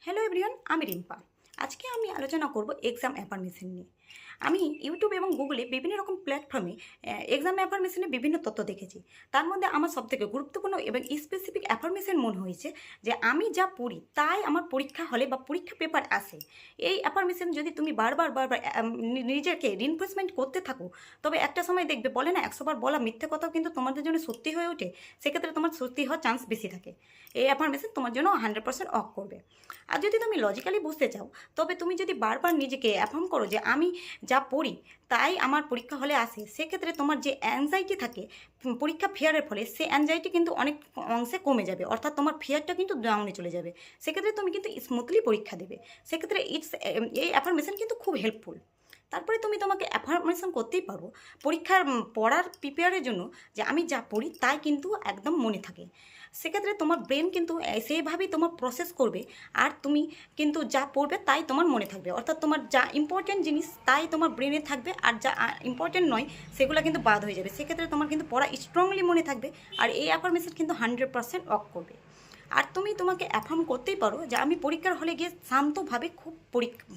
Hello everyone, আমি রিম্পা। আজকে আমি আলোচনা করব এক্সাম অ্যাফার্মেশন নিয়ে। আমি ইউটিউব এবং গুগলে বিভিন্ন রকম প্ল্যাটফর্মে এক্সাম অ্যাফার্মেশনের বিভিন্ন তথ্য দেখেছি। তার মধ্যে আমার সবথেকে গুরুত্বপূর্ণ এবং স্পেসিফিক অ্যাফার্মেশন মনে হয়েছে যে আমি যা পড়ি তাই আমার পরীক্ষা হলে বা পরীক্ষা পেপার আসে। এই অ্যাফার্মেশন যদি তুমি বারবার বারবার নিজেকে রিনফোর্সমেন্ট করতে থাকো, তবে একটা সময় দেখবে, বলে না 100 বার বলা মিথ্যে কথাও কিন্তু তোমাদের জন্য সত্যি হয়ে ওঠে। সেক্ষেত্রে তোমার সত্যি হওয়ার চান্স বেশি থাকে। এই অ্যাফার্মেশন তোমার জন্য 100% অফ করবে। আর যদি তুমি লজিক্যালি বুঝতে চাও, তবে তুমি যদি বারবার নিজেকে অ্যাফার্ম করো যে আমি যা পড়ি তাই আমার পরীক্ষা হলে আসে, সেক্ষেত্রে তোমার যে অ্যাংজাইটি থাকে পরীক্ষা ফিয়ারের ফলে, সে অ্যাংজাইটি কিন্তু অনেক অংশে কমে যাবে, অর্থাৎ তোমার ফিয়ারটা কিন্তু ডাউনে চলে যাবে। সেক্ষেত্রে তুমি কিন্তু স্মুথলি পরীক্ষা দেবে। সেক্ষেত্রে এই অ্যাফার্মেশন কিন্তু খুব হেল্পফুল। তারপরে তুমি তোমাকে অ্যাফার্মেশন করতেই পারো পরীক্ষার পড়ার প্রিপেয়ারের জন্য, যে আমি যা পড়ি তাই কিন্তু একদম মনে থাকে। সেক্ষেত্রে তোমার ব্রেন কিন্তু সেইভাবেই তোমার প্রসেস করবে, আর তুমি কিন্তু যা পড়বে তাই তোমার মনে থাকবে। অর্থাৎ তোমার যা ইম্পর্টেন্ট জিনিস তাই তোমার ব্রেনে থাকবে, আর যা ইম্পর্টেন্ট নয় সেগুলো কিন্তু বাদ হয়ে যাবে। সেক্ষেত্রে তোমার কিন্তু পড়া স্ট্রংলি মনে থাকবে, আর এই অ্যাফার্মেশন কিন্তু 100% ওয়ার্ক করবে। আর তুমি তোমাকে অ্যাফার্ম করতেই পারো যে আমি পরীক্ষার হলে গিয়ে শান্তভাবে খুব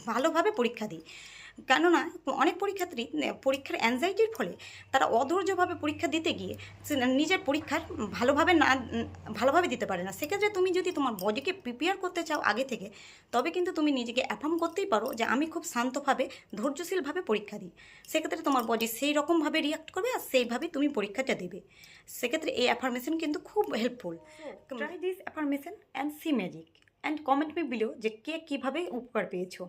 ভালোভাবে পরীক্ষা দিই। কেননা অনেক পরীক্ষার্থী পরীক্ষার অ্যাংজাইটির ফলে তারা অধৈর্যভাবে পরীক্ষা দিতে গিয়ে নিজের পরীক্ষার ভালোভাবে দিতে পারে না। সেক্ষেত্রে তুমি যদি তোমার বডিকে প্রিপেয়ার করতে চাও আগে থেকে, তবে কিন্তু তুমি নিজেকে অ্যাফার্ম করতেই পারো যে আমি খুব শান্তভাবে ধৈর্যশীলভাবে পরীক্ষা দিই। সেক্ষেত্রে তোমার বডি সেই রকমভাবে রিয়াক্ট করবে, আর সেইভাবেই তুমি পরীক্ষাটা দেবে। সেক্ষেত্রে এই অ্যাফার্মেশন কিন্তু খুব helpful. Try this affirmation and see magic and comment me below যে কে কীভাবে উপকার পেয়েছো।